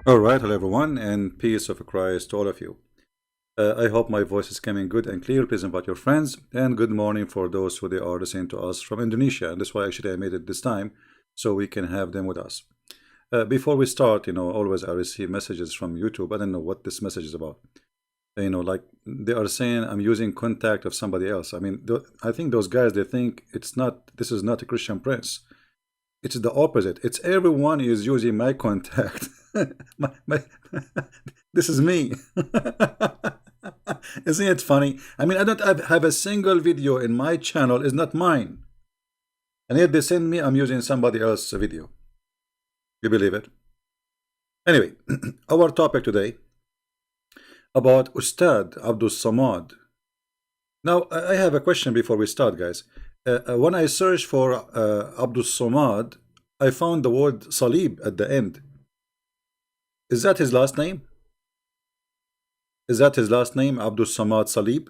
All right, hello everyone, and peace of Christ to all of you. I hope my voice is coming good and clear. Please invite your friends, and good morning for those who they are listening to us from Indonesia. And that's why actually I made it this time, so we can have them with us. Before we start, always I receive messages from YouTube. I don't know what this message is about. Like they are saying I'm using contact of somebody else. I mean, I think those guys, they think it's not. This is not a Christian prince. It's the opposite. It's everyone is using my contact. my this is me. Isn't it funny? I mean, I don't have a single video in my channel is not mine, and yet they send me I'm using somebody else's video. You believe it? Anyway, our topic today about Ustad Abdul Somad. Now, I have a question before we start, guys. When I searched for Abdul Somad, I found the word Salib at the end. Is that his last name? Is that his last name, Abdul Somad Salib?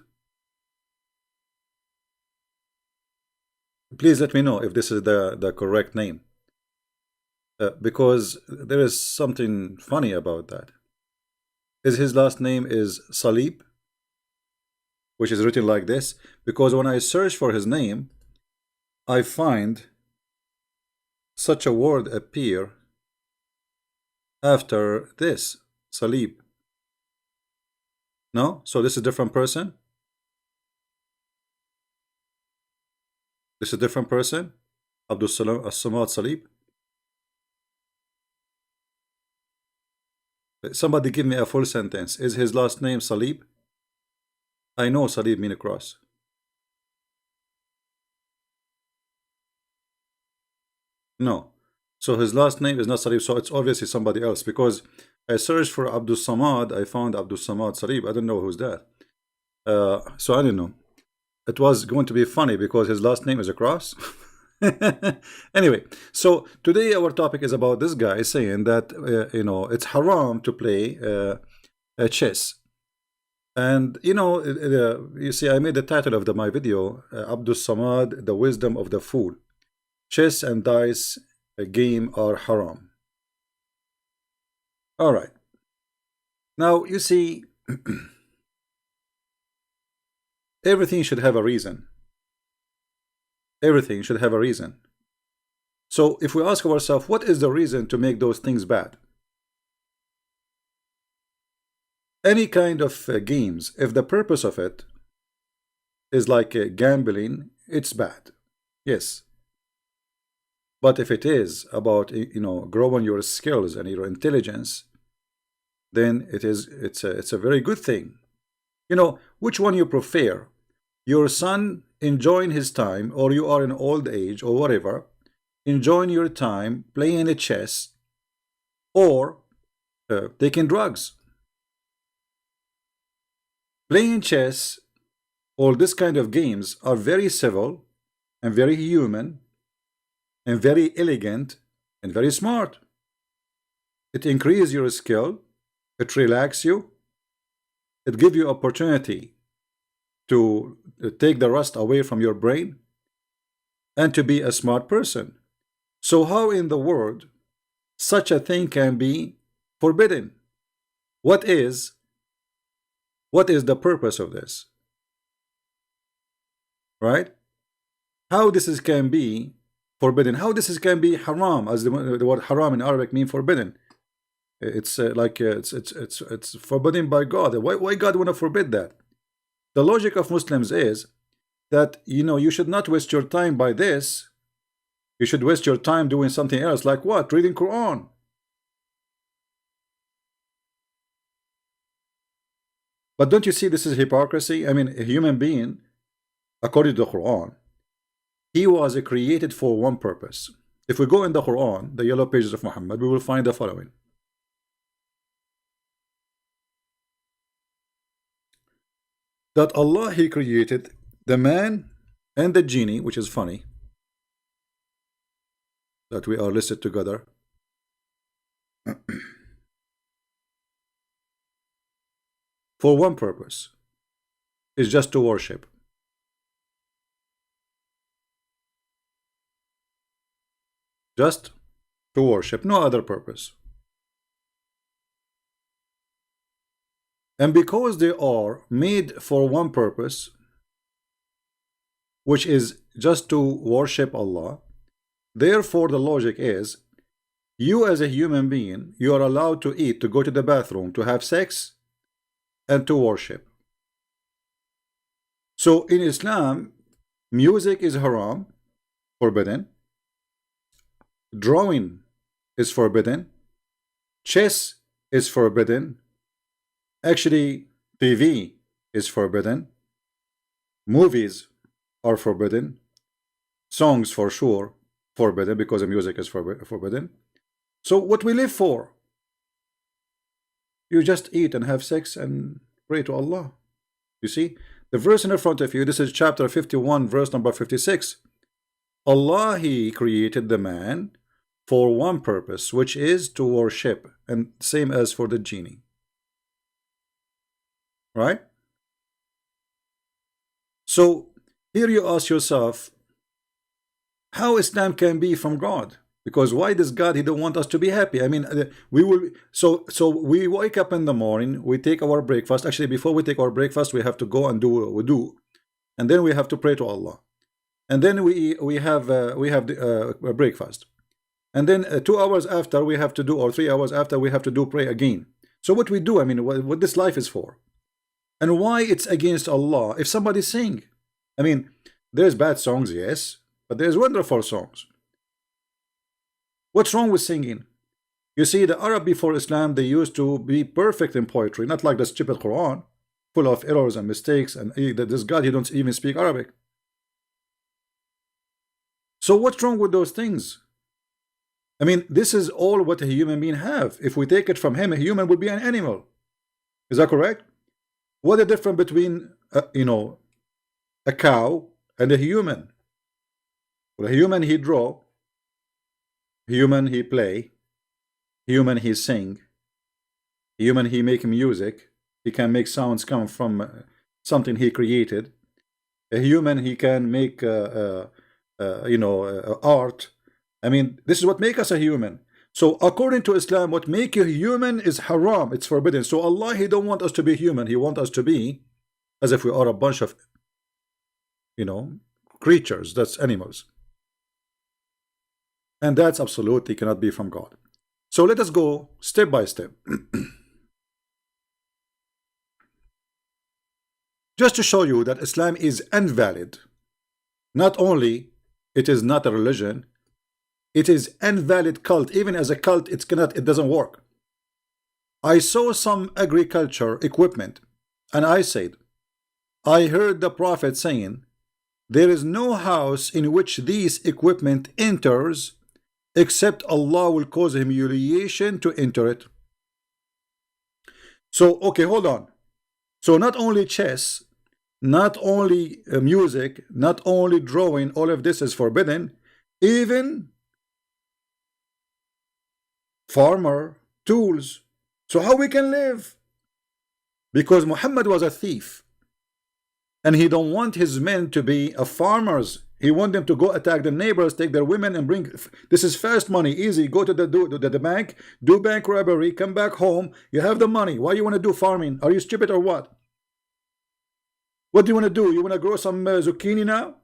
Please let me know if this is the correct name. Because there is something funny about that. His last name is Salib, which is written like this, because when I search for his name, I find such a word appear after this, Salib. No? So this is a different person? This is a different person? Abdul Somad Salib? Somebody give me a full sentence. Is his last name Salib? I know Salib means a cross. No. So his last name is not Salib, so it's obviously somebody else, because I searched for Abdul Samad, I found Abdul Samad Salib. I don't know who's that. So I don't know. It was going to be funny because his last name is a cross. Anyway, so today our topic is about this guy saying that it's haram to play chess. And you see, I made the title of my video, Abdul Samad, the wisdom of the fool. Chess and dice a game are haram. All right. Now you see, everything should have a reason. Everything should have a reason. So if we ask ourselves, what is the reason to make those things bad? Any kind of games, if the purpose of it is like gambling, it's bad. Yes. But if it is about growing your skills and your intelligence, then it's a very good thing. Which one you prefer? Your son enjoying his time, or you are in old age or whatever, enjoying your time playing a chess or taking drugs. Playing chess, all this kind of games are very civil and very human and very elegant and very smart. It increases your skill, it relaxes you, it gives you opportunity to take the rust away from your brain and to be a smart person. So how in the world such a thing can be forbidden? What is the purpose of this? Right? How this can be forbidden? How this can be haram? As the word haram in Arabic means forbidden. It's it's forbidden by God. Why God want to forbid that? The logic of Muslims is that you should not waste your time by this. You should waste your time doing something else, like what? Reading Quran. But don't you see this is hypocrisy? I mean, a human being, according to the Quran, he was created for one purpose. If we go in the Quran, the yellow pages of Muhammad, we will find the following. That Allah, He created the man and the genie, which is funny that we are listed together. For one purpose, is just to worship. Just to worship, no other purpose. And because they are made for one purpose, which is just to worship Allah, therefore the logic is, you as a human being, you are allowed to eat, to go to the bathroom, to have sex, and to worship. So in Islam, music is haram, forbidden. Drawing is forbidden. Chess is forbidden. Actually, TV is forbidden. Movies are forbidden. Songs for sure forbidden, because the music is forbidden. So what we live for? You just eat and have sex and pray to Allah. You see, the verse in front of you, this is chapter 51, verse number 56. Allah, He created the man for one purpose, which is to worship, and same as for the genie. Right? So here you ask yourself, how Islam can be from God? Because why does God, He don't want us to be happy? I mean, we will. So we wake up in the morning, we take our breakfast. Actually, before we take our breakfast, we have to go and do wudu, and then we have to pray to Allah, and then we have the breakfast, and then 2 hours after we have to do, or 3 hours after we have to do pray again. So what we do? I mean, what this life is for, and why it's against Allah? If somebody sing, I mean, there's bad songs, yes, but there's wonderful songs. What's wrong with singing? You see, the Arab before Islam, they used to be perfect in poetry, not like the stupid Quran, full of errors and mistakes, and this God, He don't even speak Arabic. So what's wrong with those things? I mean, this is all what a human being have. If we take it from him, a human would be an animal. Is that correct? What the difference between, a cow and a human? Well, a human, he draw. Human, he play. Human, he sing. Human, he make music. He can make sounds come from something he created. A human, he can make art. I mean, this is what make us a human. So according to Islam, what make you human is haram. It's forbidden. So Allah, He don't want us to be human. He want us to be as if we are a bunch of creatures. That's animals. And that's absolutely cannot be from God. So let us go step by step. Just to show you that Islam is invalid. Not only it is not a religion, it is invalid cult. Even as a cult, it doesn't work. I saw some agriculture equipment, and I said, I heard the Prophet saying, there is no house in which these equipment enters except Allah will cause humiliation to enter it. So, okay, hold on. So not only chess, not only music, not only drawing, all of this is forbidden. Even farmer tools. So how we can live? Because Muhammad was a thief, and he don't want his men to be farmers. He want them to go attack the neighbors, take their women, and bring. This is fast money, easy. Go to the bank, do bank robbery, come back home. You have the money. Why you want to do farming? Are you stupid or what? What do you want to do? You want to grow some zucchini now?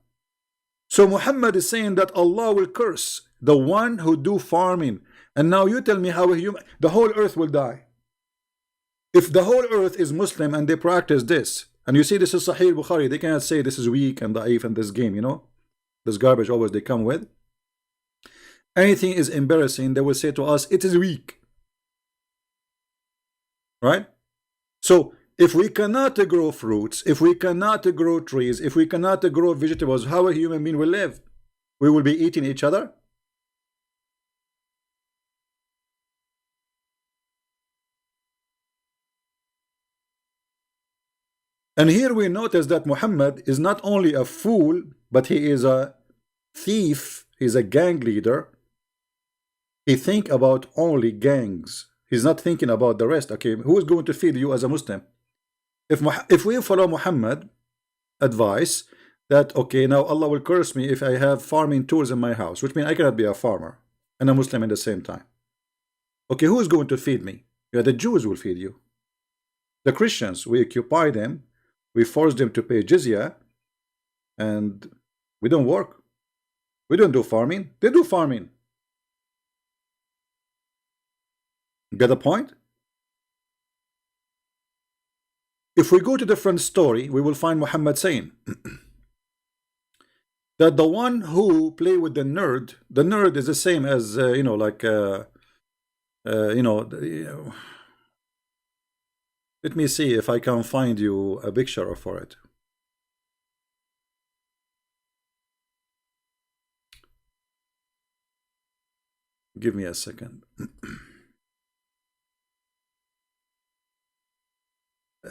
So Muhammad is saying that Allah will curse the one who do farming. And now you tell me how the whole earth will die. If the whole earth is Muslim and they practice this, and you see this is Sahih Bukhari, they cannot say this is weak and da'if and this game, this garbage always they come with. Anything is embarrassing, they will say to us, it is weak. Right? So if we cannot grow fruits, if we cannot grow trees, if we cannot grow vegetables, how a human being will live? We will be eating each other? And here we notice that Muhammad is not only a fool, but he is a thief. He's a gang leader. He think about only gangs. He's not thinking about the rest. Okay, who is going to feed you as a Muslim? If we follow Muhammad advice that, okay, now Allah will curse me if I have farming tools in my house, which means I cannot be a farmer and a Muslim at the same time. Okay, who is going to feed me? Yeah, the Jews will feed you. The Christians, we occupy them, we force them to pay jizya, and we don't work. We don't do farming. They do farming. Get the point? If we go to different story, we will find Muhammad saying that the one who play with the nerd is the same as you know, like you know, let me see if I can find you a picture for it. Give me a second.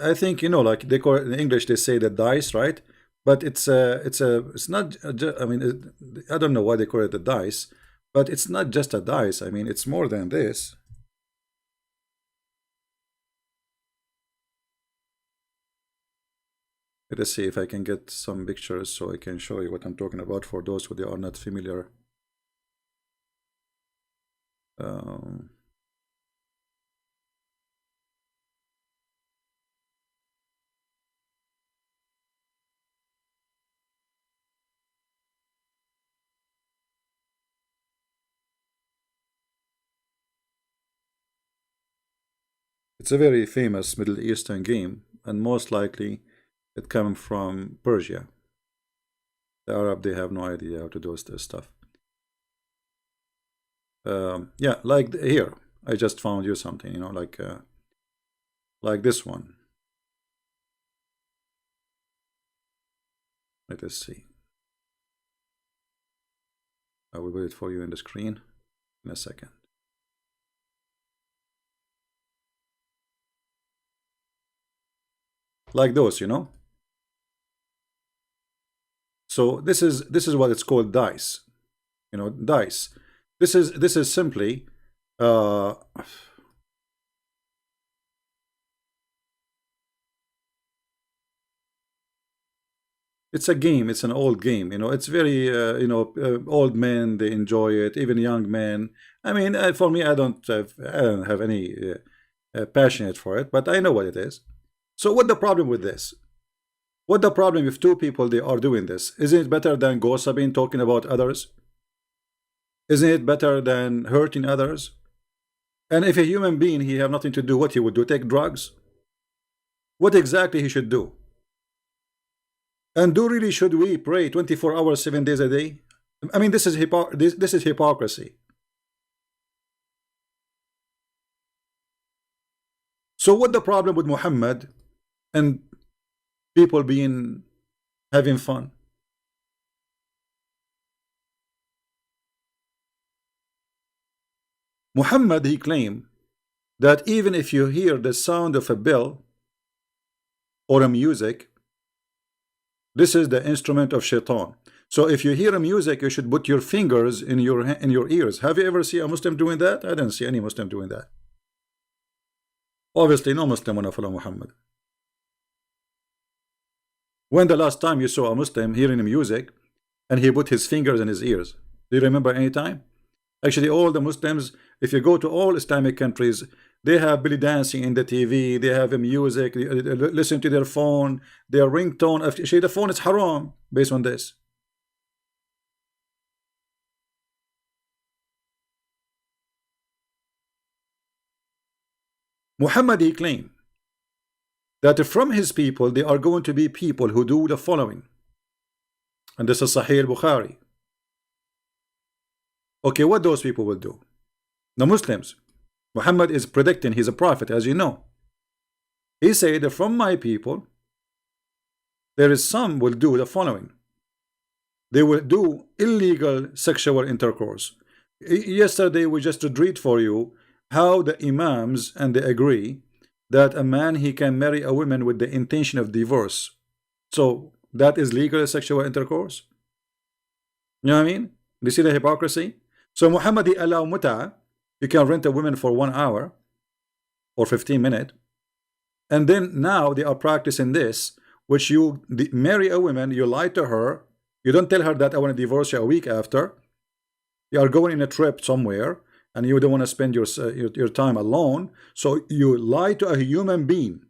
I think, you know, like they call it in English, they say the dice, right? But it's not. I mean, I don't know why they call it the dice, but it's not just a dice. I mean, it's more than this. Let us see if I can get some pictures so I can show you what I'm talking about for those who are not familiar. It's a very famous Middle Eastern game, and most likely it comes from Persia. The Arab, they have no idea how to do this stuff. Yeah, like here, I just found you something, you know, like this one. Let us see. I will put it for you in the screen in a second. Like those, you know. So this is what it's called, dice. You know, dice. This is simply it's a game. It's an old game. You know, it's very you know, old men, they enjoy it. Even young men. I mean, for me, I don't have any passionate for it, but I know what it is. So what the problem with this? What the problem if two people they are doing this? Isn't it better than gossiping, talking about others? Isn't it better than hurting others? And if a human being he have nothing to do, what he would do? Take drugs? What exactly he should do? And do really should we pray 24 hours, 7 days a day? I mean, this is hypocrisy. So what the problem with Muhammad and people being having fun? Muhammad, he claimed that even if you hear the sound of a bell or a music, this is the instrument of shaitan. So if you hear a music, you should put your fingers in your ears. Have you ever seen a Muslim doing that? I didn't see any Muslim doing that. Obviously, no Muslim wanna follow Muhammad. When the last time you saw a Muslim hearing music and he put his fingers in his ears? Do you remember any time? Actually, all the Muslims, if you go to all Islamic countries, they have belly dancing in the TV, they have music, they listen to their phone, their ringtone. Actually, the phone is haram based on this. Muhammad, he claimed that from his people, they are going to be people who do the following. And this is Sahih al-Bukhari. Okay, what those people will do? The Muslims. Muhammad is predicting, he's a prophet, as you know. He said that from my people, there is some will do the following. They will do illegal sexual intercourse. Yesterday we just read for you how the imams and they agree that a man he can marry a woman with the intention of divorce. So that is legal sexual intercourse. You know what I mean? Do you see the hypocrisy? So Muhammad he allow muta. You can rent a woman for 1 hour or 15 minutes, and then now they are practicing this, which you marry a woman, you lie to her, you don't tell her that I want to divorce you a week after. You are going in a trip somewhere, and you don't want to spend your time alone, so you lie to a human being.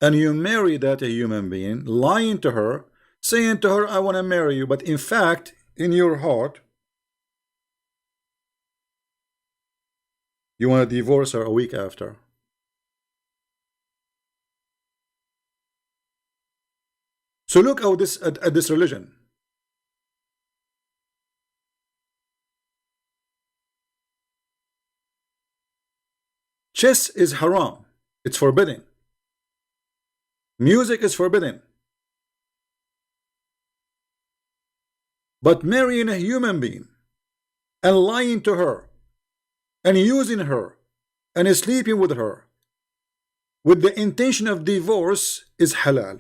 And you marry that a human being, lying to her, saying to her, I want to marry you, but in fact, in your heart, you want to divorce her a week after. So look at this religion. Chess is haram. It's forbidden. Music is forbidden. But marrying a human being and lying to her and using her and sleeping with her with the intention of divorce is halal.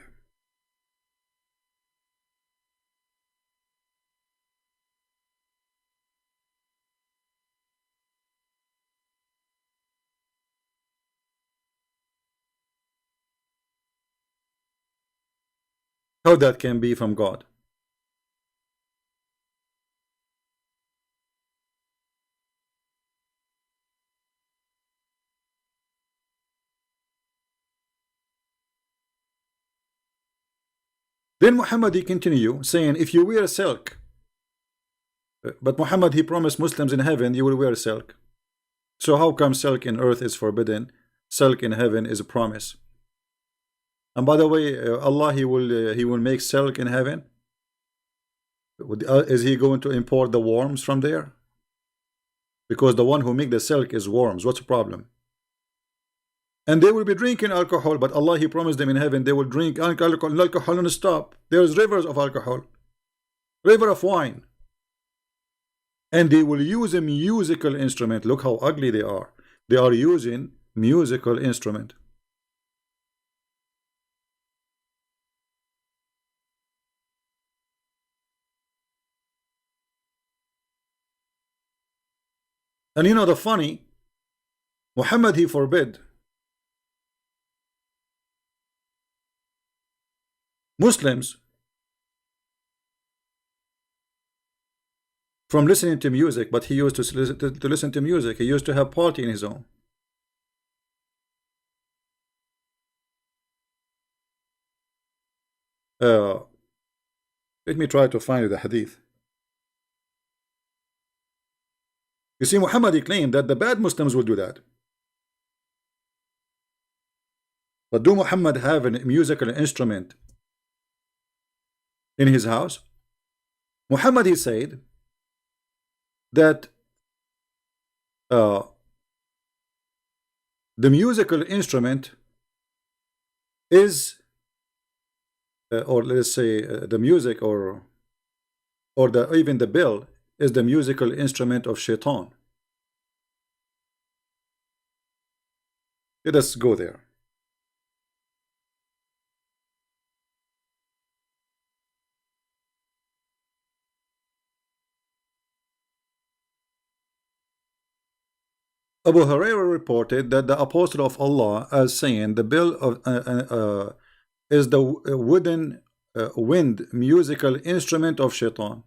How that can be from God? Then Muhammad he continue saying, if you wear silk, but Muhammad he promised Muslims in heaven you will wear silk. So how come silk in earth is forbidden? Silk in heaven is a promise. And by the way, Allah he will make silk in heaven. Is he going to import the worms from there? Because the one who make the silk is worms. What's the problem? And they will be drinking alcohol, but Allah he promised them in heaven they will drink alcohol non-stop. There's rivers of alcohol, river of wine, and they will use a musical instrument. Look how ugly they are. They are using musical instrument. And you know the funny, Muhammad he forbid Muslims from listening to music, but he used to listen to music. He used to have party in his own. Let me try to find the hadith. You see, Muhammad he claimed that the bad Muslims will do that. But do Muhammad have a musical instrument in his house? Muhammad he said that the musical instrument is or let's say the music or even the bell is the musical instrument of shaitan. Let us go there. Abu Hurairah reported that the Apostle of Allah as saying the bell of is the wooden wind musical instrument of shaitan.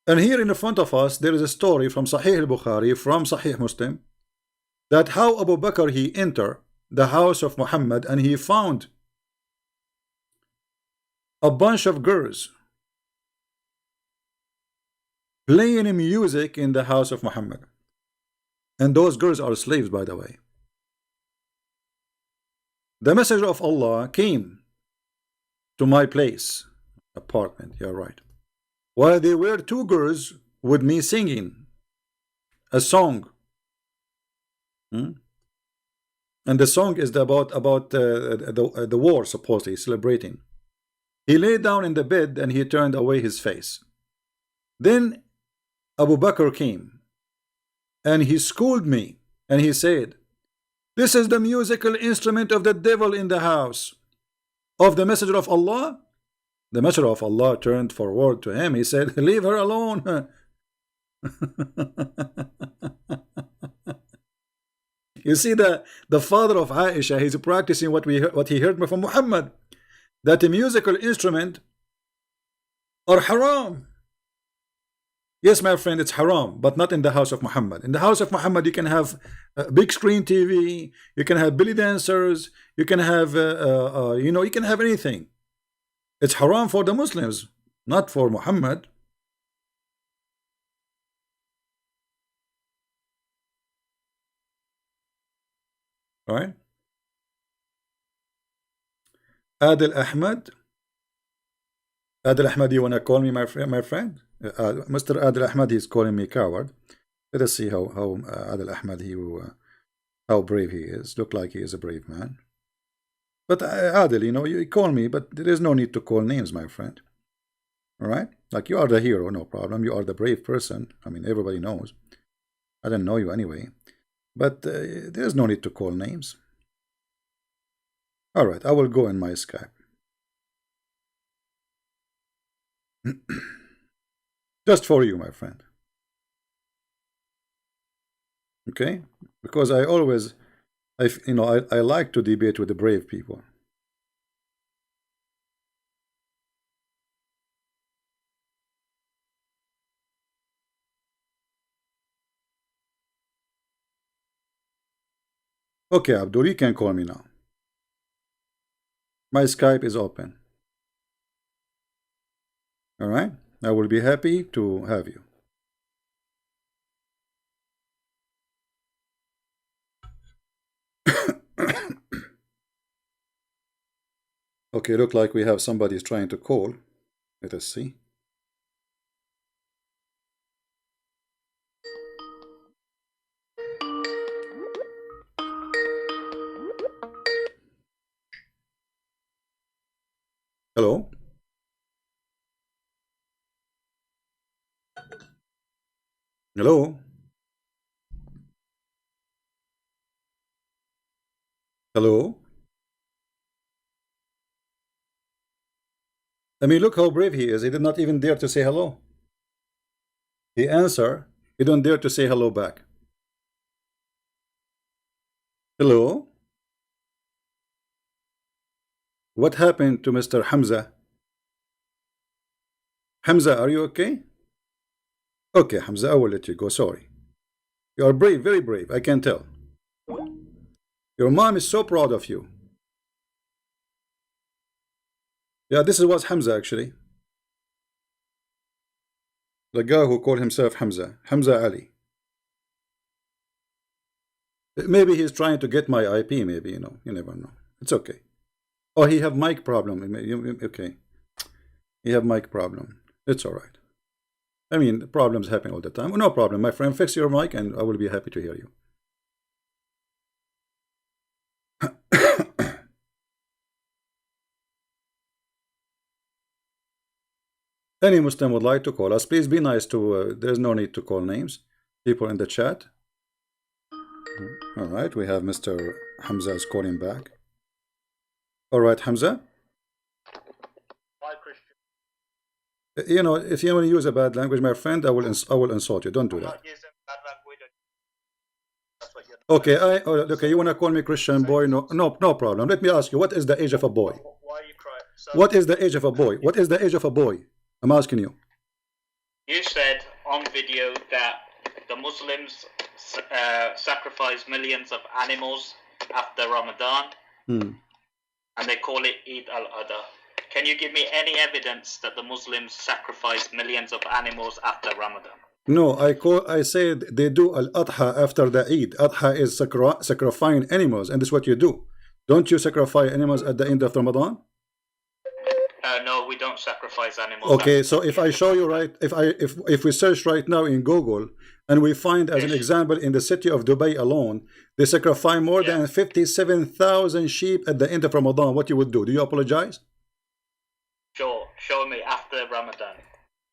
And here in front of us there is a story from Sahih al-Bukhari, from Sahih Muslim, that how Abu Bakr he entered the house of Muhammad and he found a bunch of girls playing music in the house of Muhammad. And those girls are slaves, by the way. The messenger of Allah came to my place, apartment, you're right, while there were two girls with me singing a song. And the song is about the war, supposedly celebrating. He lay down in the bed and he turned away his face. Then Abu Bakr came and he scolded me and he said, this is the musical instrument of the devil in the house of the messenger of Allah. The messenger of Allah turned forward to him. He said, leave her alone. You see, the father of Aisha, he's practicing what he heard from Muhammad, that a musical instrument or haram. Yes, my friend, it's haram, but not in the house of Muhammad. In the house of Muhammad, you can have a big screen TV, you can have belly dancers, you can have, you know, you can have anything. It's haram for the Muslims, not for Muhammad. All right. Adil Ahmed. Adil Ahmed, you want to call me my friend? Mr. Adil Ahmed, he's calling me coward. Let us see how Adil Ahmed, how brave he is. Look like he is a brave man. But Adil, you know, you call me, but there is no need to call names, my friend. All right? Like, you are the hero, no problem. You are the brave person. I mean, everybody knows. I don't know you anyway. But there's no need to call names. All right, I will go in my Skype. Just for you, my friend. Okay? Because I always, you know, I like to debate with the brave people. Okay, Abdul, you can call me now. My Skype is open. All right? I will be happy to have you. Okay, look like we have somebody trying to call. Let us see. Hello? Hello? Hello? I mean, look how brave he is. He did not even dare to say hello. He answered. He don't dare to say hello back. Hello? What happened to Mr. Hamza? Hamza, are you okay? Okay, Hamza, I will let you go. Sorry. You are brave, very brave. I can tell. Your mom is so proud of you. Yeah, this was Hamza actually. The guy who called himself Hamza. Hamza Ali. Maybe he's trying to get my IP, maybe, you know. You never know. It's okay. Oh, he have mic problem. Okay. He have mic problem. It's all right. I mean, the problems happen all the time. No problem, my friend. Fix your mic and I will be happy to hear you. Any Muslim would like to call us, please be nice to, there's no need to call names. People in the chat. All right, we have Mr. Hamza is calling back. All right, Hamza. Hi, Christian. You know, if you want to use a bad language, my friend, I will insult you. Don't do that. Not using bad language. That's what you're Okay, okay. You want to call me Christian boy? No problem. Let me ask you, what is the age of a boy? Why are you crying? So, What is the age of a boy? What is the age of a boy? I'm asking you. you said on video that the Muslims sacrifice millions of animals after Ramadan, and they call it Eid al-Adha. Can you give me any evidence that the Muslims sacrifice millions of animals after Ramadan? No, I said they do al-Adha after the Eid. Adha is sacrificing animals, and this is what you do. Don't you sacrifice animals at the end of Ramadan? No, we don't sacrifice animals. Okay, so if I show you right, if we search right now in Google and we find as an example in the city of Dubai alone, they sacrifice more than 57,000 sheep at the end of Ramadan, what you would do? Do you apologize? Sure, show me after Ramadan.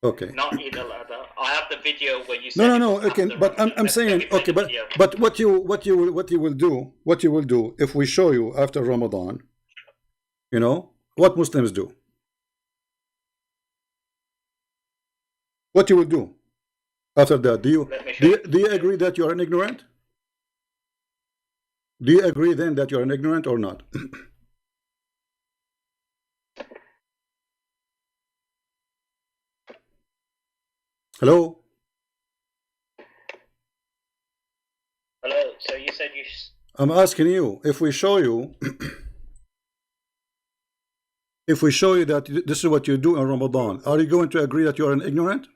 Okay. Not Eid al-Adha. I have the video where you said No. Okay, but I'm saying okay, but what you will do if we show you after Ramadan, you know what Muslims do. What you will do after that? Do you agree that you are an ignorant? Do you agree then that you are an ignorant or not? Hello? Hello. So you said you. I'm asking you, if we show you, if we show you that this is what you do in Ramadan, are you going to agree that you are an ignorant?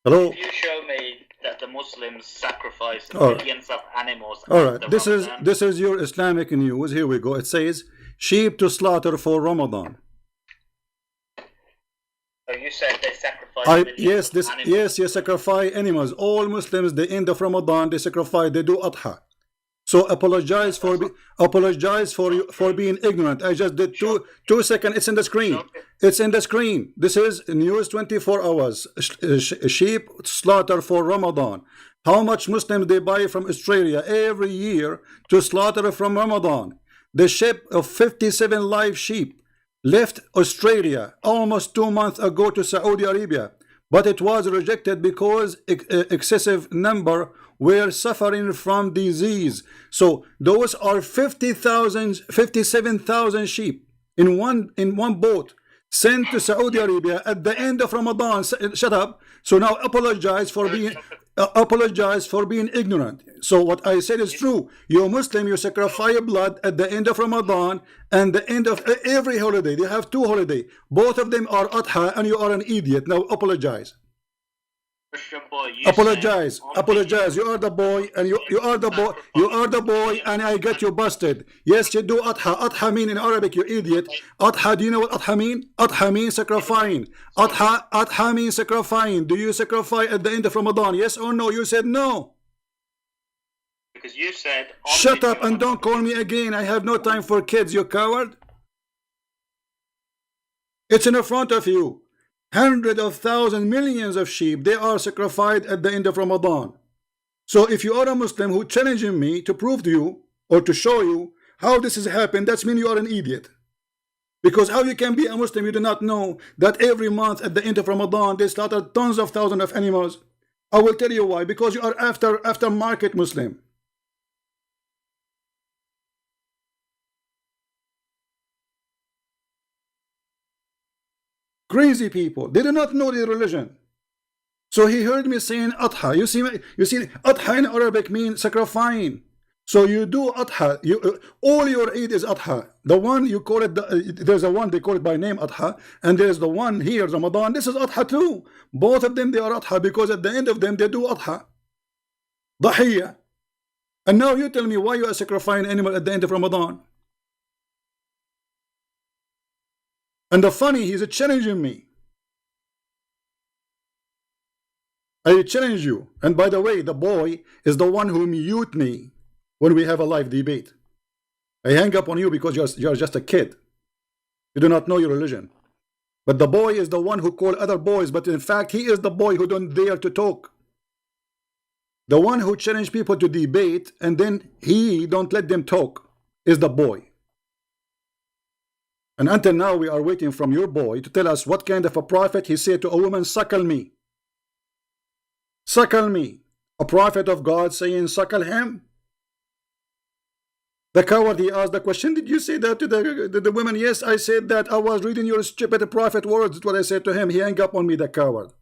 Hello? If you show me that the Muslims sacrifice All right. millions of animals. All right. after Ramadan, This is your Islamic news. Here we go. It says sheep to slaughter for Ramadan. So you said they sacrifice millions of animals. Yes, you sacrifice animals. All Muslims, the end of Ramadan, they sacrifice. They do adha. So apologize for being ignorant. I just did 2 seconds. It's in the screen. It's in the screen. This is news 24 hours. Sheep slaughter for Ramadan. How much Muslims they buy from Australia every year to slaughter from Ramadan? The ship of 57 live sheep left Australia almost 2 months ago to Saudi Arabia, but it was rejected because excessive number were suffering from disease. So those are 57,000 sheep in one boat sent to Saudi Arabia at the end of Ramadan. Shut up. So now apologize for being ignorant. So what I said is true. You're Muslim, you sacrifice blood at the end of Ramadan and the end of every holiday. They have 2 holidays. Both of them are Adha, and you are an idiot. Now apologize. Christian boy, Apologize. You are the boy, and you are the boy. You are the boy, and I get you busted. Yes, you do adha. Adha mean in Arabic, you idiot. Adha. Do you know what adha mean? Adha means sacrificing. Adha means sacrificing. Do you sacrifice at the end of Ramadan? Yes or no? You said no. Because you said. Shut up and don't call me again. I have no time for kids. You coward. It's in front of you. Hundreds of thousands, millions of sheep, they are sacrificed at the end of Ramadan. So if you are a Muslim who challenging me to prove to you or to show you how this has happened, that means you are an idiot. Because how you can be a Muslim, you do not know that every month at the end of Ramadan they slaughter tons of thousands of animals. I will tell you why. Because you are after market Muslim. Crazy people. They do not know their religion. So he heard me saying adha. You see, adha in Arabic means sacrificing. So you do adha. All your Eid is adha. The one you call it, there's a one they call it by name adha, and there's the one here Ramadan. This is adha too. Both of them they are adha because at the end of them they do adha. Dahiyya. And now you tell me why you are sacrificing animal at the end of Ramadan. And the funny, he's challenging me. I challenge you. And by the way, the boy is the one who mute me when we have a live debate. I hang up on you because you're just a kid. You do not know your religion. But the boy is the one who call other boys, but in fact, he is the boy who don't dare to talk. The one who challenge people to debate and then he don't let them talk is the boy. And until now, we are waiting from your boy to tell us what kind of a prophet he said to a woman, suckle me. Suckle me. A prophet of God saying, suckle him? The coward, he asked the question, did you say that to the woman? Yes, I said that. I was reading your stupid prophet words. That's what I said to him. He hung up on me, the coward.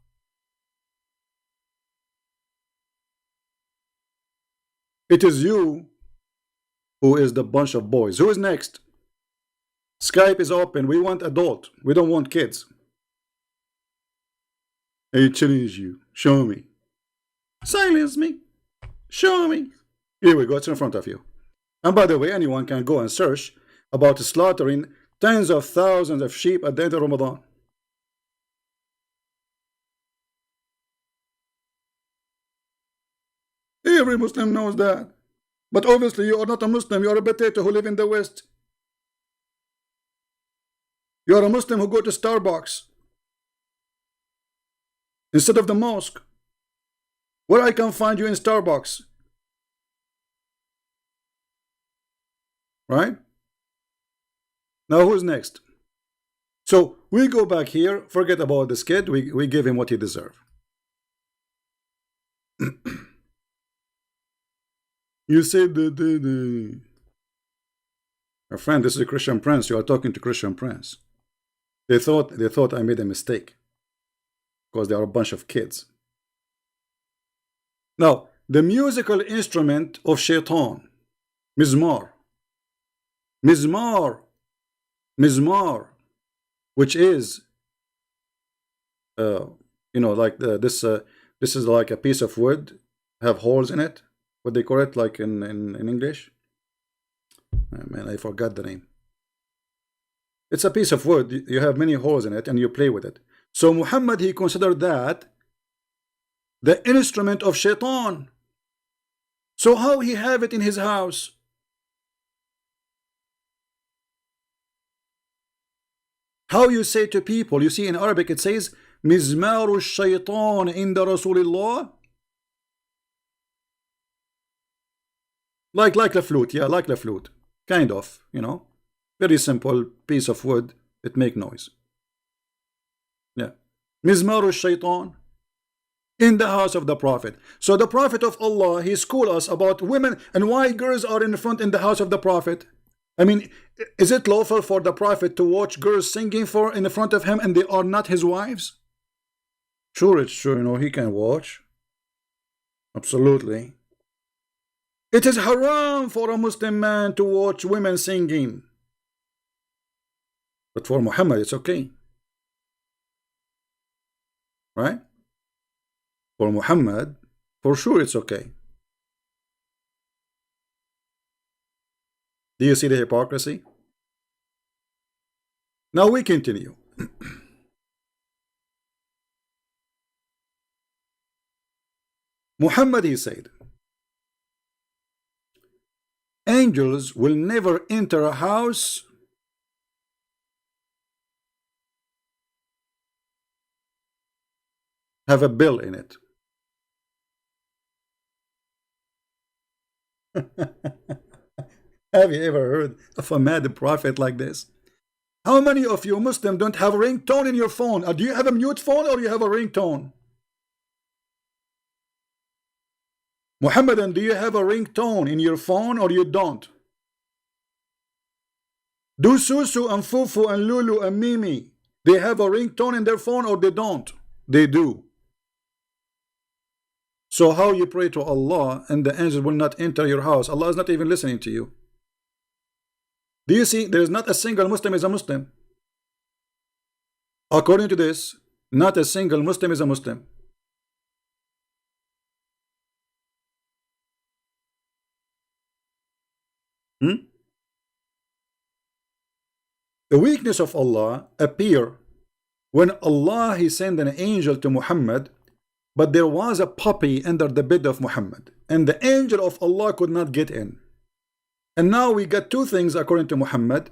It is you who is the bunch of boys. Who is next? Skype is open. We want adult. We don't want kids. I challenge you. Show me. Silence me. Show me. Here we go. It's in front of you. And by the way, anyone can go and search about slaughtering tens of thousands of sheep at the end of Ramadan. Every Muslim knows that. But obviously you are not a Muslim. You are a potato who live in the West. You are a Muslim who go to Starbucks instead of the mosque. Where I can find you in Starbucks? Right? Now who's next? So we go back here, forget about this kid, we give him what he deserves. You said my friend, this is a Christian Prince. You are talking to Christian Prince. They thought I made a mistake. because they are a bunch of kids. Now, the musical instrument of shaitan, mizmar, mizmar, mizmar, which is, like this is like a piece of wood, have holes in it. What they call it, like in English? Man, I forgot the name. It's a piece of wood. You have many holes in it, and you play with it. So Muhammad, he considered that the instrument of shaitan. So how he have it in his house? How you say to people, you see in Arabic it says mizmaru shaitan inda Rasulillah. Like the flute, yeah, like the flute. Kind of, Very simple piece of wood. It make noise. Yeah. Mizmaru shaitan in the house of the Prophet. So the Prophet of Allah, he schooled us about women and why girls are in the front in the house of the Prophet. I mean, is it lawful for the Prophet to watch girls singing in the front of him and they are not his wives? Sure, it's true, he can watch. Absolutely. It is haram for a Muslim man to watch women singing. But for Muhammad, it's okay. Right? For Muhammad, for sure it's okay. Do you see the hypocrisy? Now we continue. Muhammad, he said, angels will never enter a house have a bill in it. Have you ever heard of a mad prophet like this? How many of you Muslims don't have a ringtone in your phone? Do you have a mute phone or you have a ringtone? Muhammadan, do you have a ringtone in your phone or you don't? Do Susu and Fufu and Lulu and Mimi, they have a ringtone in their phone or they don't? They do. So how you pray to Allah and the angels will not enter your house? Allah is not even listening to you. Do you see? There is not a single Muslim is a Muslim. According to this, not a single Muslim is a Muslim. The weakness of Allah appear when Allah, he sent an angel to Muhammad, but there was a puppy under the bed of Muhammad, and the angel of Allah could not get in. And now we got two things according to Muhammad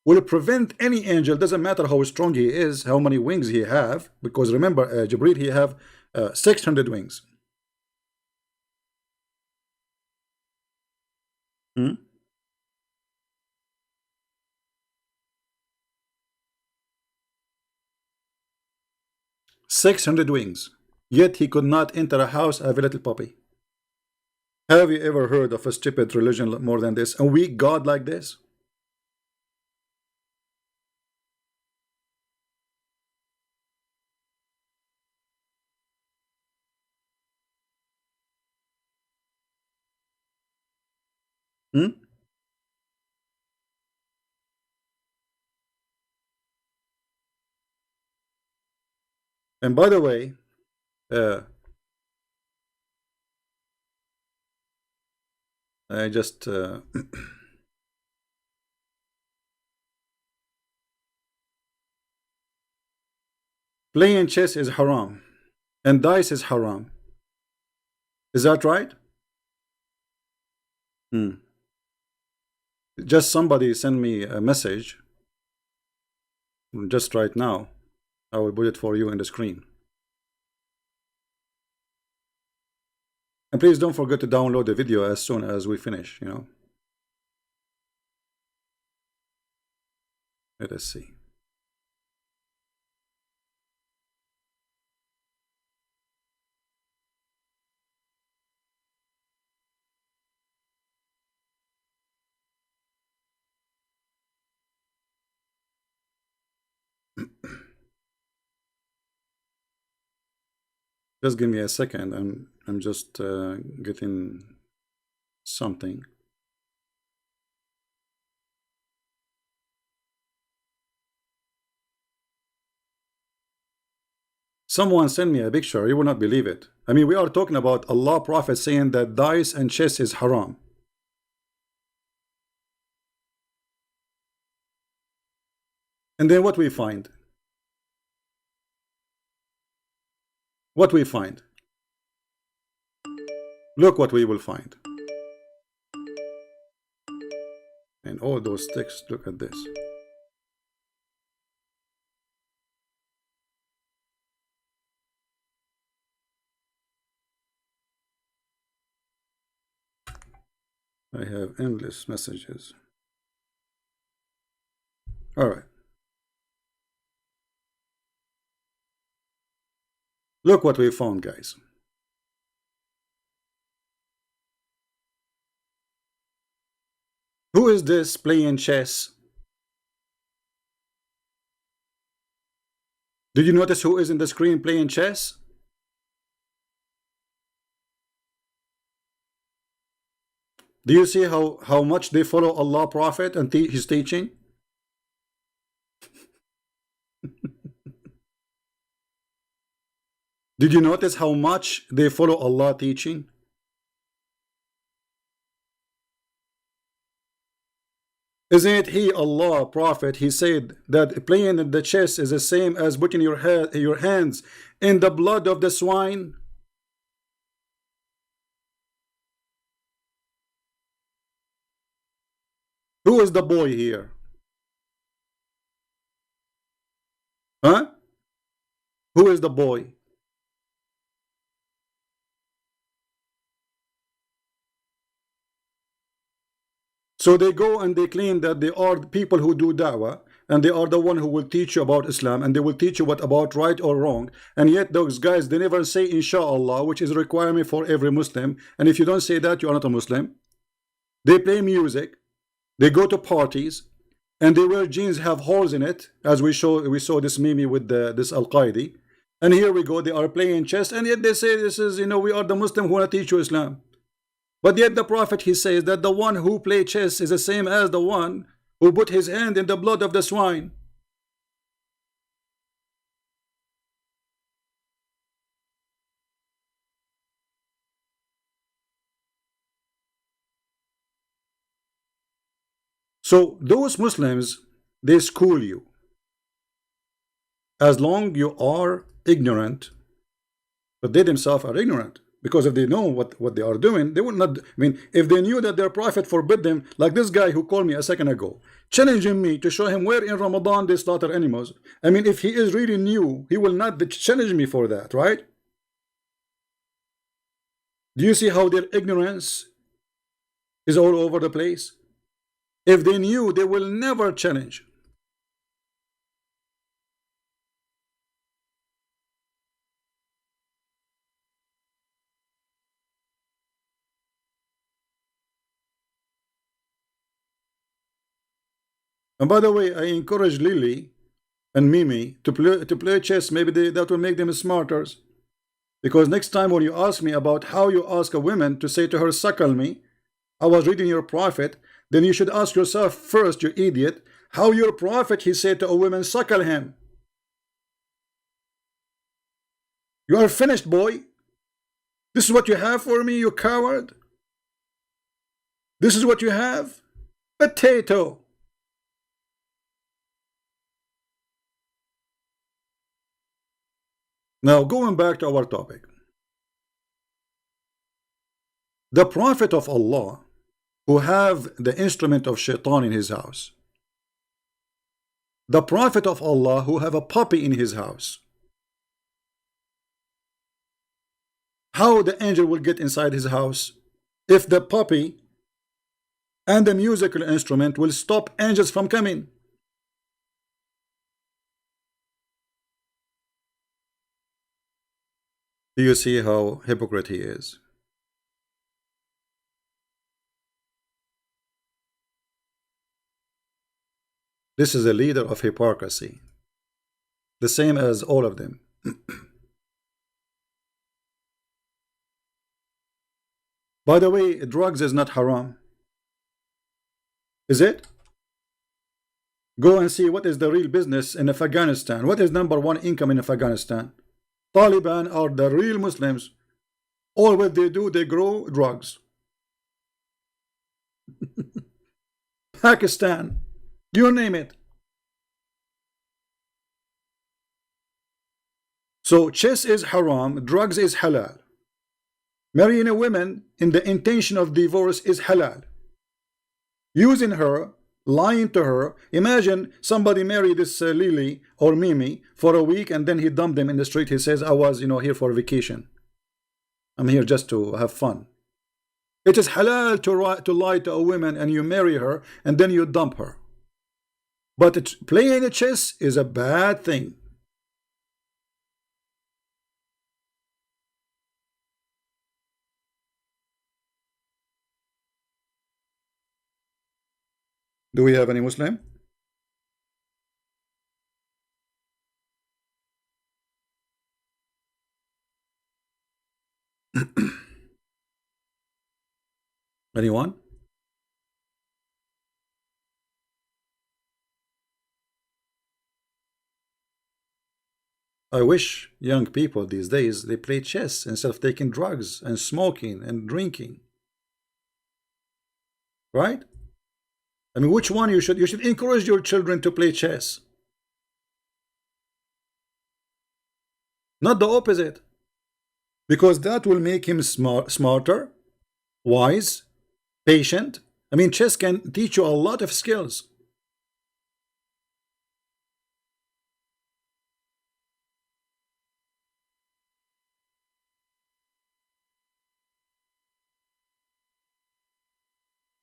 will prevent any angel, doesn't matter how strong he is, how many wings he have, because remember, Jibreel, he have 600 wings. 600 wings. Yet he could not enter a house of a little puppy. Have you ever heard of a stupid religion more than this? A weak God like this? And by the way, I just playing chess is haram and dice is haram. Is that right? Just somebody send me a message just right now. I will put it for you in the screen. And please don't forget to download the video as soon as we finish, Let us see. Just give me a second. I'm just getting something. Someone sent me a picture. You will not believe it. I mean, we are talking about Allah Prophet saying that dice and chess is haram. And then what we find? What we find? Look what we will find. And all those texts, look at this. I have endless messages. All right. Look what we found, guys. Who is this playing chess? Did you notice who is in the screen playing chess? Do you see how much they follow Allah Prophet and his teaching? Did you notice how much they follow Allah teaching? Isn't it he, Allah Prophet, he said that playing the chess is the same as putting your hands in the blood of the swine? Who is the boy here? Huh? Who is the boy? So they go and they claim that they are people who do da'wah, and they are the one who will teach you about Islam, and they will teach you what about right or wrong. And yet those guys, they never say inshallah, which is a requirement for every Muslim. And if you don't say that, you are not a Muslim. They play music, they go to parties, and they wear jeans have holes in it, as we saw this meme with this Al-Qaeda. And here we go, they are playing chess, and yet they say this is, you know, we are the Muslim who want to teach you Islam. But yet the Prophet, he says that the one who play chess is the same as the one who put his hand in the blood of the swine. So those Muslims, they school you. As long you are ignorant, but they themselves are ignorant. Because if they know what they are doing, they would not. I mean, if they knew that their Prophet forbid them, like this guy who called me a second ago, challenging me to show him where in Ramadan they slaughter animals. I mean, if he is really new, he will not challenge me for that, right? Do you see how their ignorance is all over the place? If they knew, they will never challenge. And by the way, I encourage Lily and Mimi to play chess. Maybe that will make them smarter. Because next time when you ask me about how you ask a woman to say to her, suckle me, I was reading your Prophet, then you should ask yourself first, you idiot, how your Prophet, he said to a woman, suckle him. You are finished, boy. This is what you have for me, you coward. This is what you have? Potato. Now, going back to our topic. The Prophet of Allah, who have the instrument of shaitan in his house. The Prophet of Allah, who have a puppy in his house. How the angel will get inside his house if the puppy and the musical instrument will stop angels from coming? Do you see how hypocrite he is? This is a leader of hypocrisy, the same as all of them. By the way, drugs is not haram. Is it? Go and see what is the real business in Afghanistan. What is #1 income in Afghanistan? Taliban are the real Muslims. All what they do, they grow drugs. Pakistan, you name it. So chess is haram, drugs is halal. Marrying a woman in the intention of divorce is halal. Using her, lying to her. Imagine somebody married this Lily or Mimi for a week and then he dumped them in the street. He says, I was, here for vacation. I'm here just to have fun. It is halal to lie to a woman and you marry her and then you dump her. But playing a chess is a bad thing. Do we have any Muslim? Anyone? I wish young people these days they play chess instead of taking drugs and smoking and drinking. Right? I mean, which one you should encourage your children to play chess. Not the opposite. Because that will make him smarter, wise, patient. I mean, chess can teach you a lot of skills.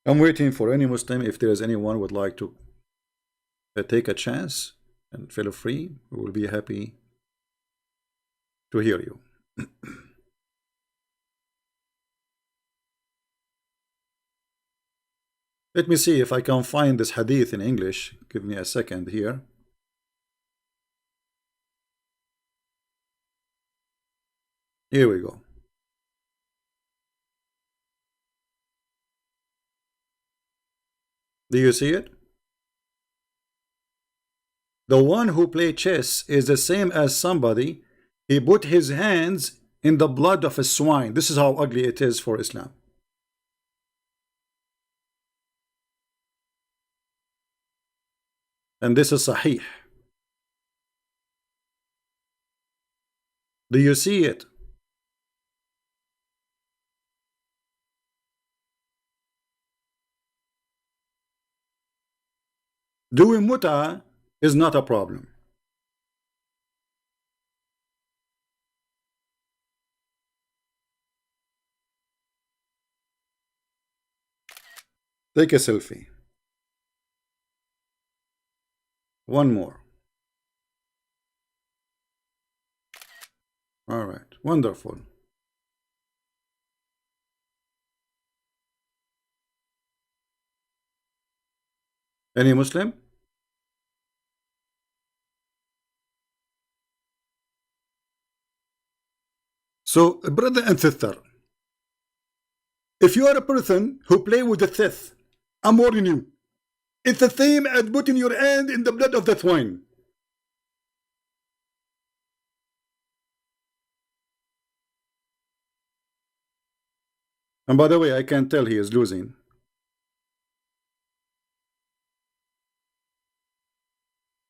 I'm waiting for any Muslim. If there is anyone would like to take a chance, and feel free, we will be happy to hear you. Let me see if I can find this hadith in English. Give me a second here. Here we go. Do you see it? The one who plays chess is the same as somebody he put his hands in the blood of a swine. This is how ugly it is for Islam. And this is Sahih. Do you see it? Doing muta is not a problem. Take a selfie. One more. All right, wonderful. Any Muslim? So, brother and sister, if you are a person who play with the thief, I'm warning you. It's the same as putting your hand in the blood of the swine. And by the way, I can tell he is losing.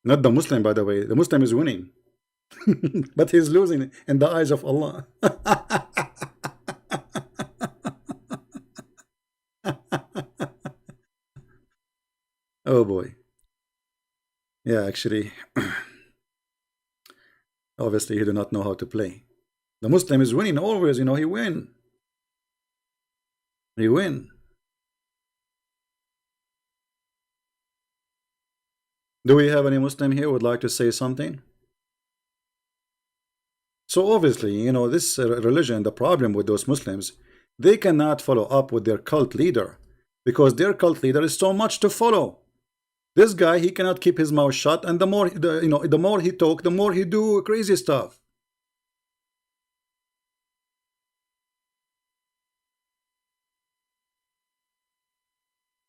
Not the Muslim, by the way. The Muslim is winning. But he's losing in the eyes of Allah. Oh boy. Yeah, actually, obviously he do not know how to play. The Muslim is winning always, he win. He win. Do we have any Muslim here who would like to say something? So obviously, this religion, the problem with those Muslims, they cannot follow up with their cult leader because their cult leader is so much to follow. This guy, he cannot keep his mouth shut, and the more he talk, the more he do crazy stuff.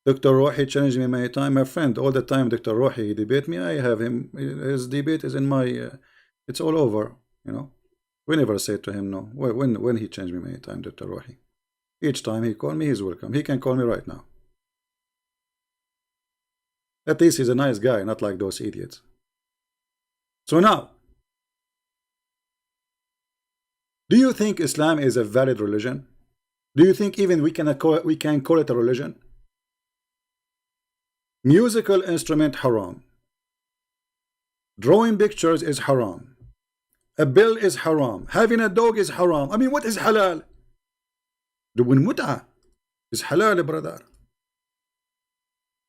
Dr. Rohi challenged me many times. My friend, all the time Dr. Rohi he debate me. I have him. His debate is in my. It's all over. You know. We never say to him no. When he challenged me many times, Dr. Rohi. Each time he call me, he's welcome. He can call me right now. At least he's a nice guy, not like those idiots. So now, do you think Islam is a valid religion? Do you think even we can call it a religion? Musical instrument haram. Drawing pictures is haram. A bill is haram. Having a dog is haram. I mean, what is halal? Doing mut'ah is halal, brother.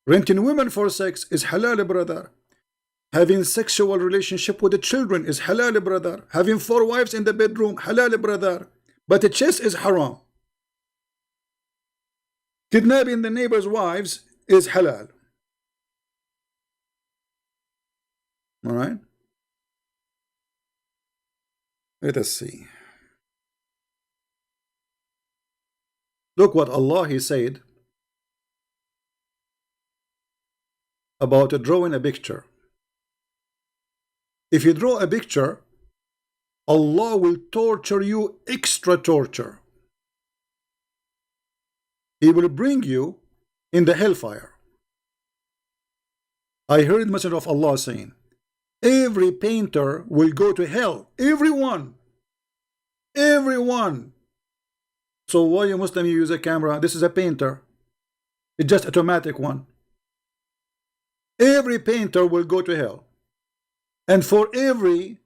Renting women for sex is halal, brother. Having sexual relationship with the children is halal, brother. Having 4 wives in the bedroom, halal, brother. But the chess is haram. Kidnapping the neighbor's wives is halal. All right. Let us see. Look what Allah He said about drawing a picture. If you draw a picture, Allah will torture you extra torture. He will bring you in the hellfire. I heard Messenger of Allah saying, every painter will go to hell. Everyone. Everyone. So why you Muslim you use a camera? This is a painter. It's just automatic one. Every painter will go to hell. And for every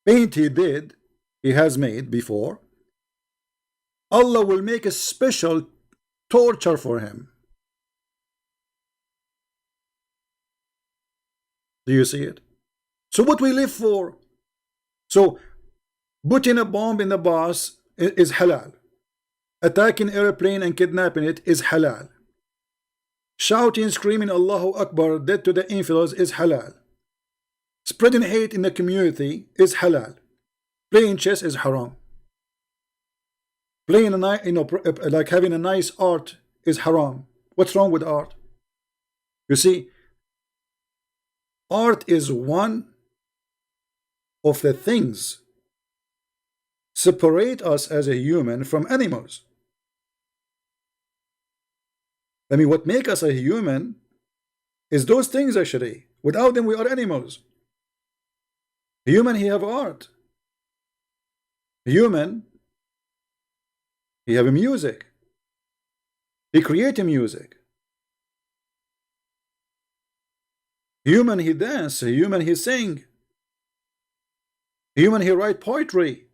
paint he has made before, Allah will make a special torture for him. Do you see it? So what we live for? So putting a bomb in the bus is halal. Attacking airplane and kidnapping it is halal. Shouting, screaming Allahu Akbar, dead to the infidels is halal. Spreading hate in the community is halal. Playing chess is haram. Playing like having a nice art is haram. What's wrong with art? You see, art is one of the things separate us as a human from animals. I mean, what make us a human is those things actually. Without them, we are animals. Human, he have art. Human, he have a music. He create a music. Human, he dance. Human, he sing. Human, he write poetry.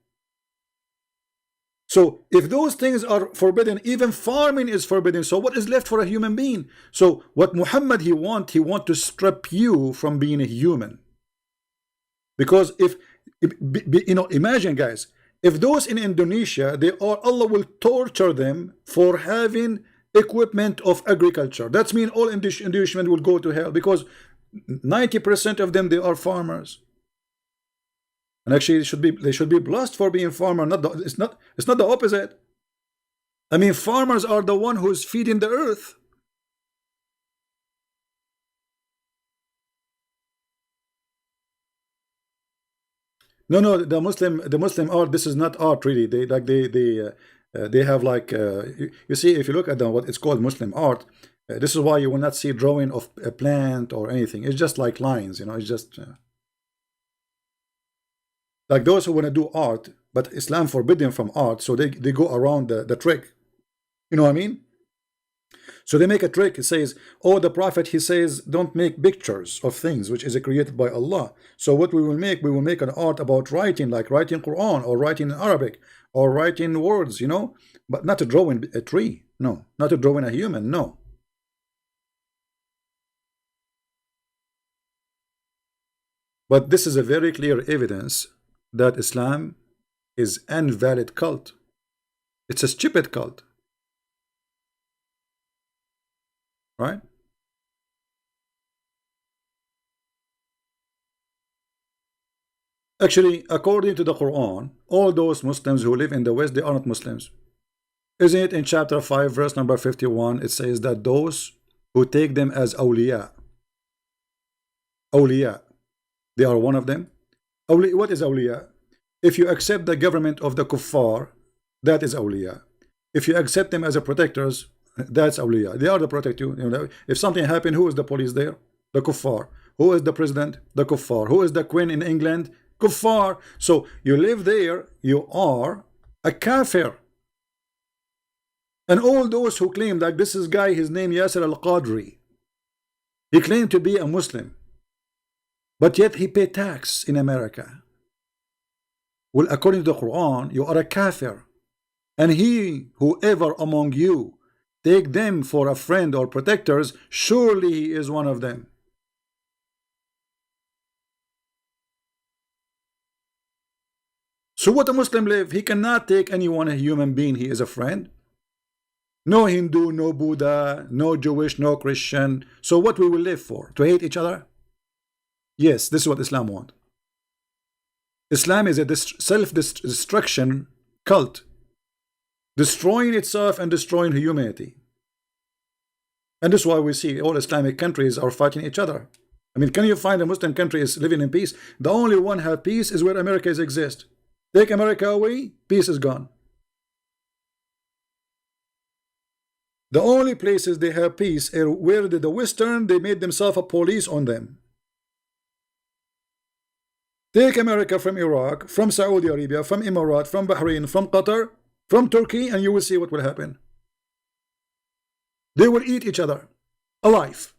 So if those things are forbidden, even farming is forbidden. So what is left for a human being? So what Muhammad he want to strip you from being a human. Because if you know, imagine guys, if those in Indonesia, Allah will torture them for having equipment of agriculture. That means all Indonesians will go to hell because 90% of them they are farmers. And actually, they should be blessed for being farmer. It's not the opposite. I mean, farmers are the one who is feeding the earth. No, the Muslim art. This is not art really. They have like you see, if you look at what it's called Muslim art. This is why you will not see drawing of a plant or anything. It's just like lines, you know. It's just like those who want to do art, but Islam forbidden from art, so they go around the trick. You know what I mean? So they make a trick. It says, oh, the Prophet, he says, don't make pictures of things which is created by Allah. So what we will make an art about writing, like writing Quran or writing in Arabic or writing words, you know, but not to drawing a tree. No, not to drawing a human. No. But this is a very clear evidence that Islam is an invalid cult. It's a stupid cult. Right? Actually, according to the Quran, all those Muslims who live in the West, they are not Muslims. Isn't it in chapter 5, verse number 51? It says that those who take them as awliya, they are one of them. What is awliya? If you accept the government of the kuffar, that is awliya. If you accept them as a protectors, that's awliya. They are to protect you. If something happened, who is the police there? The kuffar. Who is the president? The kuffar. Who is the queen in England? Kuffar. So you live there, you are a kafir. And all those who claim, like this is guy, his name Yasser al-Qadri, he claimed to be a Muslim, but yet he paid tax in America. Well, according to the Quran, you are a kafir. And whoever among you take them for a friend or protectors, surely he is one of them. So what a Muslim live? He cannot take anyone, a human being, he is a friend. No Hindu, no Buddha, no Jewish, no Christian. So what we will live for? To hate each other? Yes, this is what Islam wants. Islam is a self-destruction cult, destroying itself and destroying humanity. And this is why we see all Islamic countries are fighting each other. I mean, can you find a Muslim country is living in peace? The only one have peace is where America exists. Take America away, peace is gone. The only places they have peace are where the Western, they made themselves a police on them. Take America from Iraq, from Saudi Arabia, from Emirates, from Bahrain, from Qatar, from Turkey, and you will see what will happen. They will eat each other alive.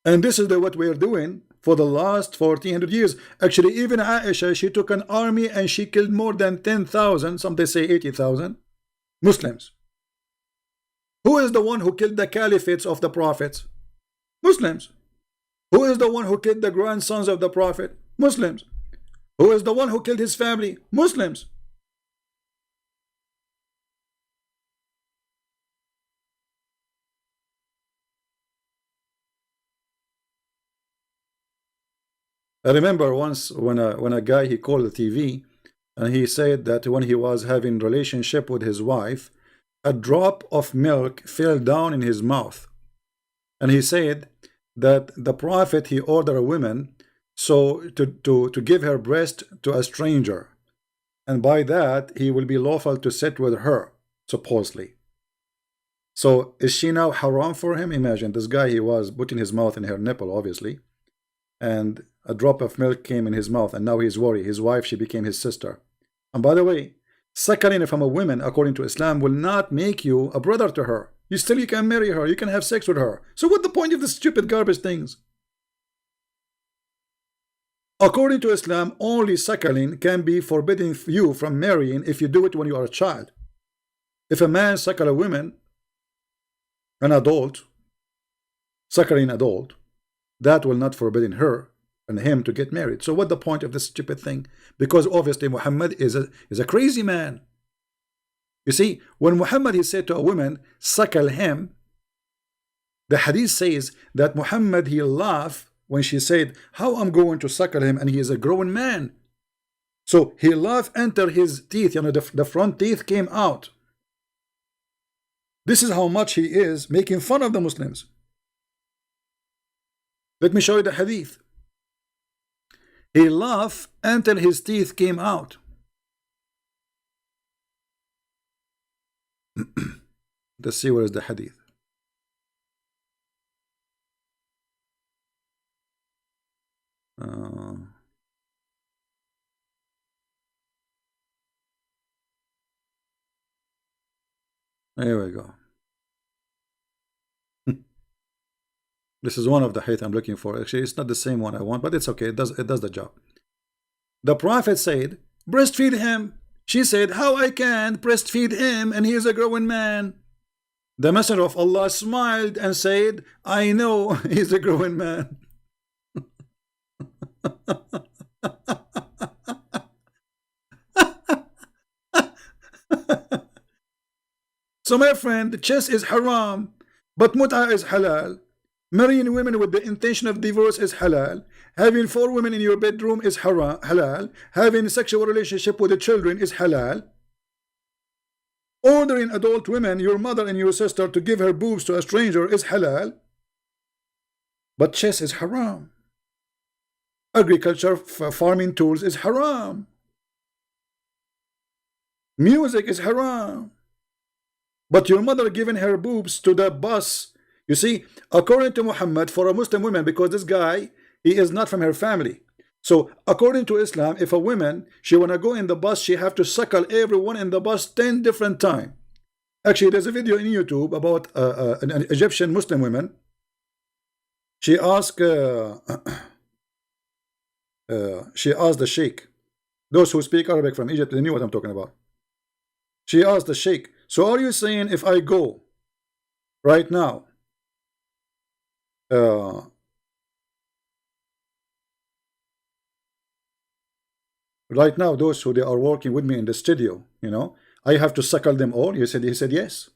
And this is what we are doing for the last 1400 years. Actually, even Aisha, she took an army and she killed more than 10,000, some they say 80,000 Muslims. Who is the one who killed the caliphates of the prophets? Muslims. Who is the one who killed the grandsons of the prophet? Muslims. Who is the one who killed his family? Muslims. I remember once when a guy, he called the TV and he said that when he was having relationship with his wife, a drop of milk fell down in his mouth. And he said that the prophet, he ordered a woman so to give her breast to a stranger, and by that he will be lawful to sit with her, supposedly. So is she now haram for him? Imagine this guy, he was putting his mouth in her nipple, obviously, and a drop of milk came in his mouth, and now he's worried. His wife, she became his sister. And by the way, suckling from a woman, according to Islam, will not make you a brother to her. You can marry her, you can have sex with her. So what's the point of the stupid garbage things? According to Islam, only suckling can be forbidden you from marrying if you do it when you are a child. If a man suckle a woman, an adult, suckling adult, that will not forbidden her and him to get married. So what's the point of this stupid thing? Because obviously Muhammad is a crazy man. You see, when Muhammad, he said to a woman, suckle him, the hadith says that Muhammad, he laughed when she said, how I'm going to suckle him and he is a grown man. So he laughed, enter his teeth, the front teeth came out. This is how much he is making fun of the Muslims. Let me show you the hadith. He laughed until his teeth came out. Let's see where is the hadith. Here we go. This is one of the hadith I'm looking for. Actually, it's not the same one I want, but it's okay. It does the job. The Prophet said, breastfeed him. She said, how I can breastfeed him and he is a growing man. The Messenger of Allah smiled and said, I know he's a growing man. So my friend, the chess is haram, but mut'ah is halal. Marrying women with the intention of divorce is halal. Having 4 women in your bedroom is halal. Having a sexual relationship with the children is halal. Ordering adult women, your mother and your sister, to give her boobs to a stranger is halal, but chess is haram. Agriculture, farming tools is haram. Music is haram. But your mother giving her boobs to the bus, you see, according to Muhammad, for a Muslim woman, because this guy, he is not from her family. So according to Islam, if a woman, she wanna go in the bus, she have to suckle everyone in the bus 10 different times. Actually, there's a video in YouTube about an Egyptian Muslim woman. She asked the sheikh. Those who speak Arabic from Egypt, they knew what I'm talking about. She asked the sheikh, so are you saying if I go right now, those who they are working with me in the studio, you know, I have to suckle them all? He said yes.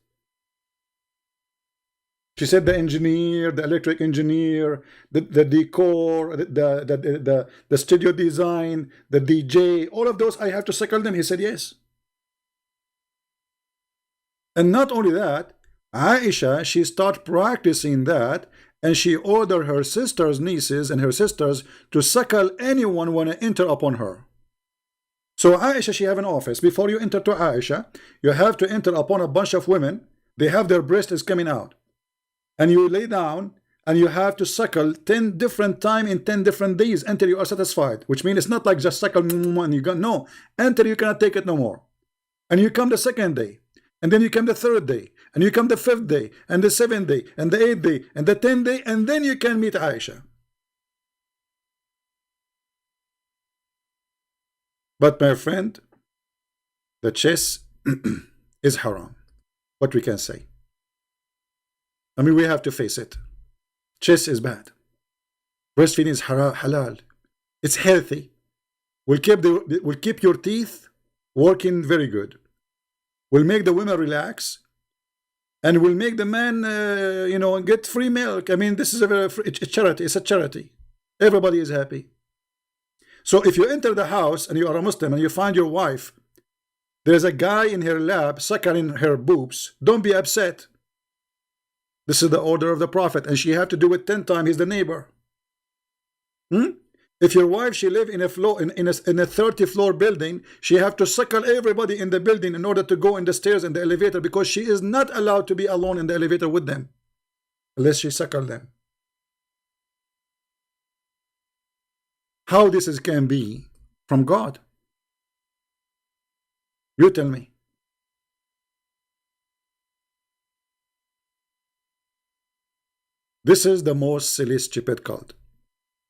She said the engineer, the electric engineer, the decor, the studio design, the DJ, all of those I have to suckle them. He said yes. And not only that, Aisha, she started practicing that, and she ordered her sisters, nieces, and her sisters to suckle anyone want to enter upon her. So Aisha, she have an office. Before you enter to Aisha, you have to enter upon a bunch of women. They have their breasts coming out. And you lay down, and you have to suckle 10 different times in 10 different days until you are satisfied. Which means it's not like just suckle and you go, no, until you cannot take it no more. And you come the second day. And then you come the third day, and you come the fifth day, and the seventh day, and the eighth day, and the 10th day, and then you can meet Aisha. But my friend, the chess is haram. What we can say. I mean, we have to face it. Chess is bad. Breastfeeding is halal. It's healthy. Will keep your teeth working very good. Will make the women relax, and will make the man, you know, get free milk. I mean, this is a charity. It's a charity. Everybody is happy. So if you enter the house and you are a Muslim and you find your wife, there's a guy in her lap suckling her boobs, don't be upset. This is the order of the Prophet, and she have to do it 10 times. He's the neighbor. If your wife, she live in a 30-floor building, she have to suckle everybody in the building in order to go in the stairs and the elevator, because she is not allowed to be alone in the elevator with them unless she suckle them. How this can be from God? You tell me. This is the most silly, stupid cult.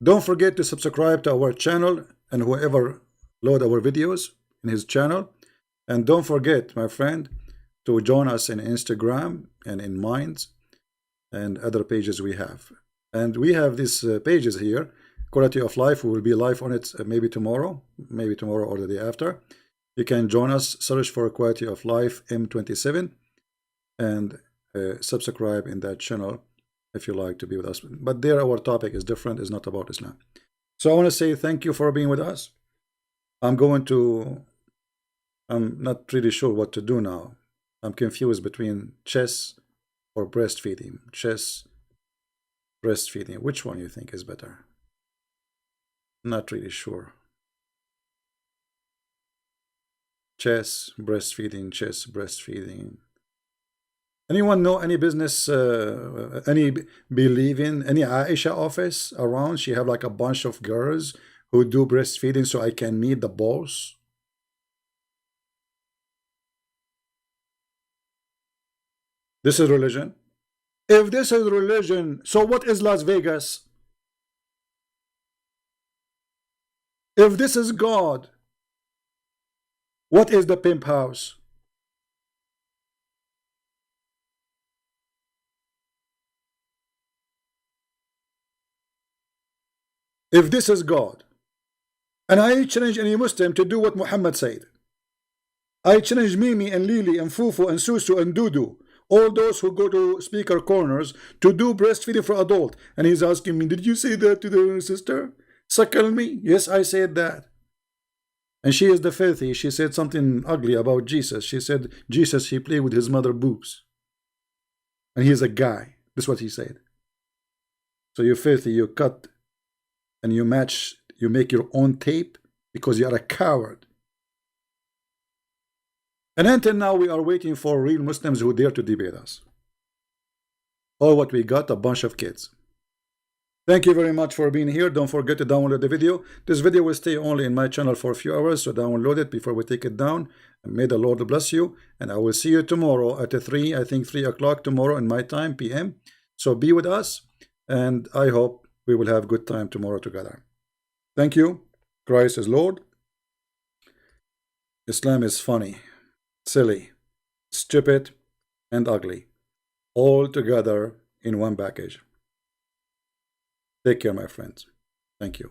Don't forget to subscribe to our channel, and whoever load our videos in his channel. And don't forget, my friend, to join us in Instagram and in Minds and other pages we have. And we have these pages here, Quality of Life. We will be live on it maybe tomorrow or the day after. You can join us, search for Quality of Life M27, and subscribe in that channel if you like to be with us. But there our topic is different, it's not about Islam. So I want to say thank you for being with us. I'm not really sure what to do now. I'm confused between chess or breastfeeding. Chess, breastfeeding. Which one you think is better? Not really sure. Chess, breastfeeding, chess, breastfeeding. Anyone know any business, any believing, any Aisha office around? She have like a bunch of girls who do breastfeeding, so I can meet the boss. This is religion. If this is religion, so what is Las Vegas? If this is God, what is the pimp house? If this is God, and I challenge any Muslim to do what Muhammad said. I challenge Mimi and Lily and Fufu and Susu and Dudu, all those who go to speaker corners, to do breastfeeding for adult. And he's asking me, did you say that to the sister? Suckle me? Yes, I said that. And she is the filthy. She said something ugly about Jesus. She said Jesus, he played with his mother boobs. And he's a guy. That's what he said. So you're filthy, you cut and you match, you make your own tape because you are a coward. And until now, we are waiting for real Muslims who dare to debate us. All what we got, a bunch of kids. Thank you very much for being here. Don't forget to download the video. This video will stay only in my channel for a few hours, so download it before we take it down. And may the Lord bless you. And I will see you tomorrow at 3, I think 3 o'clock tomorrow in my time, PM. So be with us, and I hope we will have good time tomorrow together. Thank you. Christ is Lord. Islam is funny, silly, stupid, and ugly, all together in one package. Take care, my friends. Thank you.